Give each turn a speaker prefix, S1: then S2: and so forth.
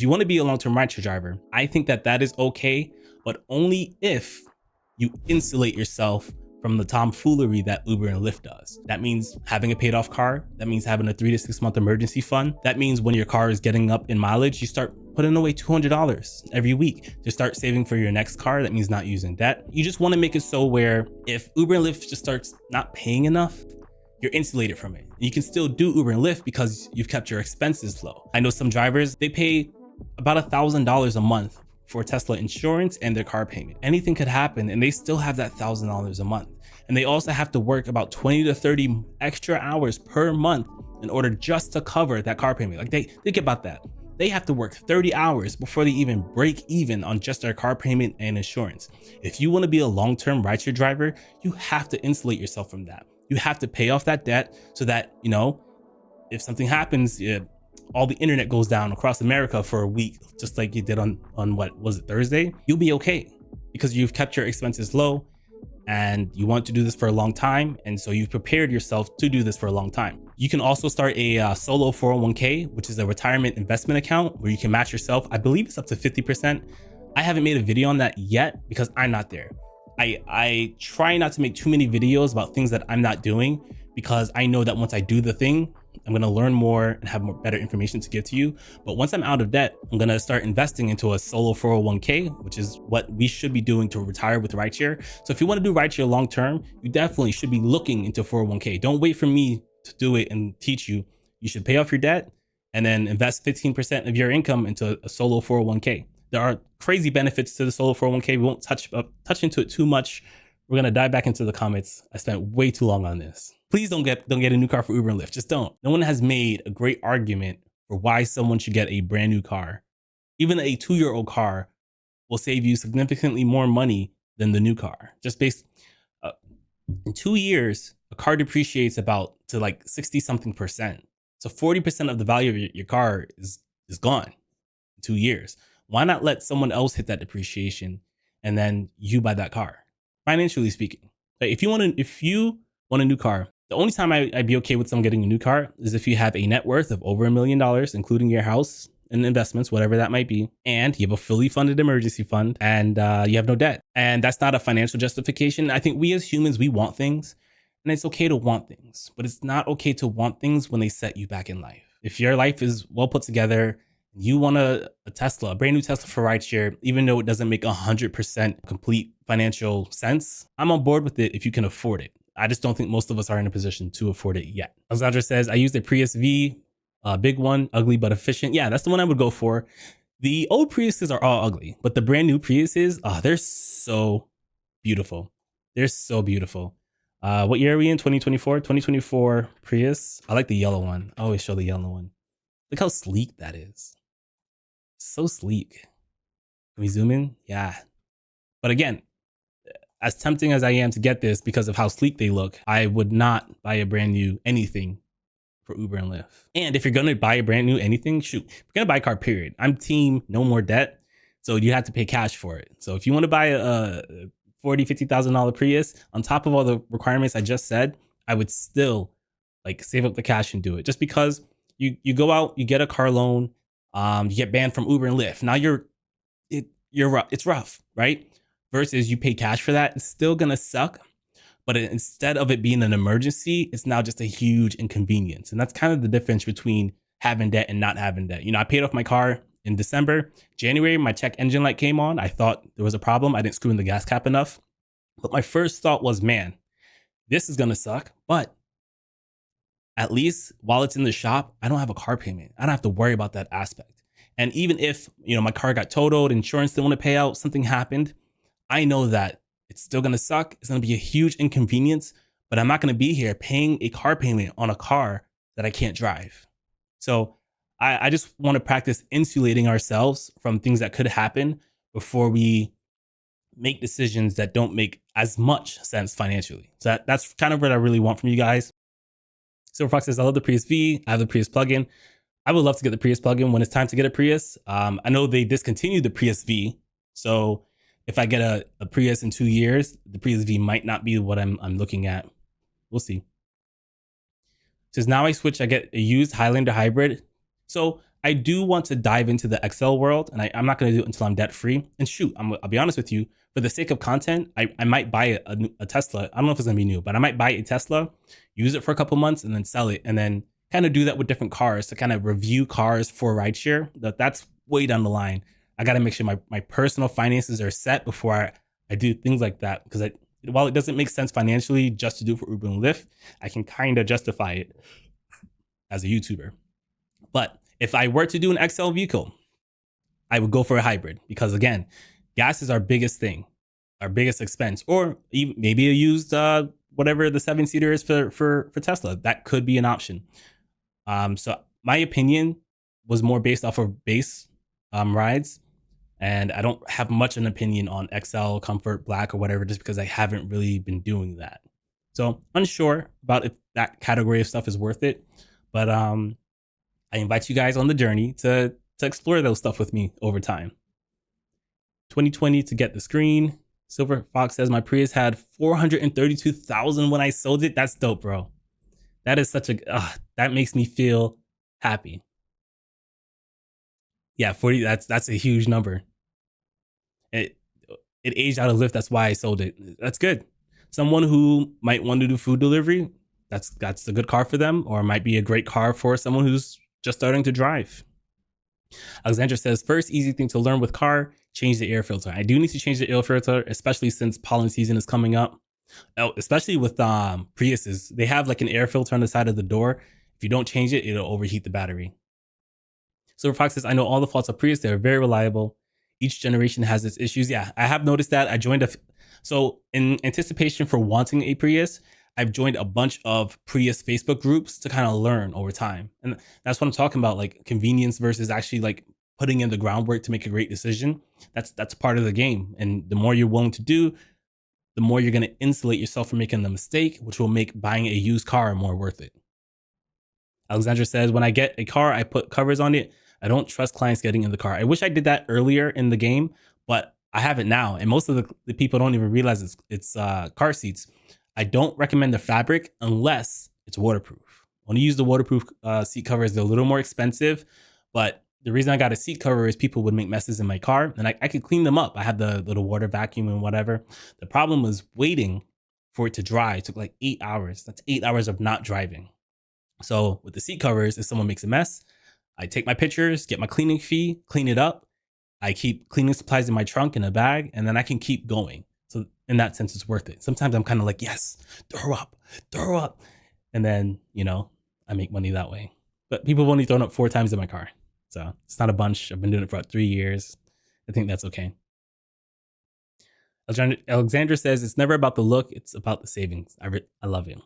S1: you want to be a long-term rideshare driver, I think that that is okay, but only if you insulate yourself from the tomfoolery that Uber and Lyft does. That means having a paid off car. That means having a 3 to 6 month emergency fund. That means when your car is getting up in mileage, you start putting away $200 every week to start saving for your next car. That means not using debt. You just want to make it so where if Uber and Lyft just starts not paying enough, you're insulated from it. You can still do Uber and Lyft because you've kept your expenses low. I know some drivers, they pay about $1,000 a month for Tesla insurance and their car payment. Anything could happen and they still have that $1,000 a month. And they also have to work about 20 to 30 extra hours per month in order just to cover that car payment. Like think about that. They have to work 30 hours before they even break even on just their car payment and insurance. If you want to be a long-term rideshare driver, you have to insulate yourself from that. You have to pay off that debt so that, you know, if something happens, all the internet goes down across America for a week, just like you did on what was it, Thursday, you'll be okay because you've kept your expenses low and you want to do this for a long time. And so you've prepared yourself to do this for a long time. You can also start a solo 401k, which is a retirement investment account where you can match yourself. I believe it's up to 50%. I haven't made a video on that yet because I'm not there. I try not to make too many videos about things that I'm not doing because I know that once I do the thing, I'm going to learn more and have better information to give to you. But once I'm out of debt, I'm going to start investing into a solo 401k, which is what we should be doing to retire with rideshare. So if you want to do rideshare long term, you definitely should be looking into 401k. Don't wait for me to do it and teach you. You should pay off your debt and then invest 15% of your income into a solo 401k. There are crazy benefits to the solo 401k. We won't touch into it too much. We're going to dive back into the comments. I spent way too long on this. Please don't get a new car for Uber and Lyft. Just don't. No one has made a great argument for why someone should get a brand new car. Even a 2-year-old car will save you significantly more money than the new car. Just based in 2 years, a car depreciates about to like 60 something percent. So 40% of the value of your car is gone in 2 years. Why not let someone else hit that depreciation and then you buy that car? Financially speaking, if you want a new car, the only time I'd be okay with someone getting a new car is if you have a net worth of over $1 million, including your house and investments, whatever that might be, and you have a fully funded emergency fund and you have no debt. And that's not a financial justification. I think we as humans, we want things and it's okay to want things, but it's not okay to want things when they set you back in life. If your life is well put together, you want a Tesla, a brand new Tesla for rideshare, even though it doesn't make 100% complete financial sense, I'm on board with it if you can afford it. I just don't think most of us are in a position to afford it yet. Alexandra says, I used a Prius V, a big one, ugly but efficient. Yeah, that's the one I would go for. The old Priuses are all ugly, but the brand new Priuses, they're so beautiful. They're so beautiful. What year are we in? 2024? 2024 Prius. I like the yellow one. I always show the yellow one. Look how sleek that is. So sleek. Can we zoom in? Yeah. But again, as tempting as I am to get this because of how sleek they look, I would not buy a brand new anything for Uber and Lyft. And if you're going to buy a brand new anything, shoot, we're going to buy a car, period. I'm team no more debt. So you have to pay cash for it. So if you want to buy a $40,000, $50,000 Prius, on top of all the requirements I just said, I would still like save up the cash and do it. Just because you go out, you get a car loan, you get banned from Uber and Lyft. Now it's rough, right? Versus you pay cash for that, it's still gonna suck. But instead of it being an emergency, it's now just a huge inconvenience. And that's kind of the difference between having debt and not having debt. You know, I paid off my car in December. January, my check engine light came on. I thought there was a problem. I didn't screw in the gas cap enough. But my first thought was, man, this is gonna suck. But at least while it's in the shop, I don't have a car payment. I don't have to worry about that aspect. And even if, you know, my car got totaled, insurance didn't want to pay out, something happened, I know that it's still going to suck. It's going to be a huge inconvenience, but I'm not going to be here paying a car payment on a car that I can't drive. So I just want to practice insulating ourselves from things that could happen before we make decisions that don't make as much sense financially. So that's kind of what I really want from you guys. Silver Fox says, I love the Prius V. I have the Prius plugin. I would love to get the Prius plugin when it's time to get a Prius. I know they discontinued the Prius V. So if I get a Prius in 2 years, the Prius V might not be what I'm looking at. We'll see. It says, now I switch, I get a used Highlander hybrid. So I do want to dive into the XL world, and I'm not going to do it until I'm debt free. And shoot, I'll be honest with you, for the sake of content, I might buy a Tesla. I don't know if it's going to be new, but I might buy a Tesla, use it for a couple months, and then sell it, and then kind of do that with different cars to kind of review cars for rideshare. That's way down the line. I got to make sure my personal finances are set before I do things like that, because while it doesn't make sense financially just to do for Uber and Lyft, I can kind of justify it as a YouTuber. But if I were to do an XL vehicle, I would go for a hybrid, because again, gas is our biggest thing, our biggest expense, or even maybe a used whatever the 7-seater is for Tesla. That could be an option. So my opinion was more based off of base rides, and I don't have much an opinion on XL, Comfort, Black, or whatever, just because I haven't really been doing that. So unsure about if that category of stuff is worth it, but I invite you guys on the journey to explore those stuff with me over time. 2020 to get the screen. Silver Fox says my Prius had 432,000 when I sold it. That's dope, bro. That is such a that makes me feel happy. Yeah, 40. That's a huge number. It aged out of Lyft. That's why I sold it. That's good. Someone who might want to do food delivery, that's a good car for them, or it might be a great car for someone who's just starting to drive. Alexandra says, first easy thing to learn with car, change the air filter. I do need to change the air filter, especially since pollen season is coming up. Especially with Priuses, they have like an air filter on the side of the door. If you don't change it, it'll overheat the battery. Silver Fox says, I know all the faults of Prius. They're very reliable. Each generation has its issues. Yeah, I have noticed that. I joined so in anticipation for wanting a Prius, I've joined a bunch of Prius Facebook groups to kind of learn over time. And that's what I'm talking about, like convenience versus actually like putting in the groundwork to make a great decision. That's part of the game. And the more you're willing to do, the more you're going to insulate yourself from making the mistake, which will make buying a used car more worth it. Alexandra says, when I get a car, I put covers on it. I don't trust clients getting in the car. I wish I did that earlier in the game, but I have it now. And most of the people don't even realize it's car seats. I don't recommend the fabric unless it's waterproof. When you use the waterproof seat covers, they're a little more expensive, but the reason I got a seat cover is people would make messes in my car, and I could clean them up. I had the little water vacuum and whatever. The problem was waiting for it to dry. It took like 8 hours. That's 8 hours of not driving. So with the seat covers, if someone makes a mess, I take my pictures, get my cleaning fee, clean it up. I keep cleaning supplies in my trunk in a bag, and then I can keep going. So in that sense, it's worth it. Sometimes I'm kind of like, yes, throw up. And then, I make money that way. But people have only thrown up 4 times in my car. So it's not a bunch. I've been doing it for about 3 years. I think that's okay. Alexandra says, it's never about the look. It's about the savings. I love it.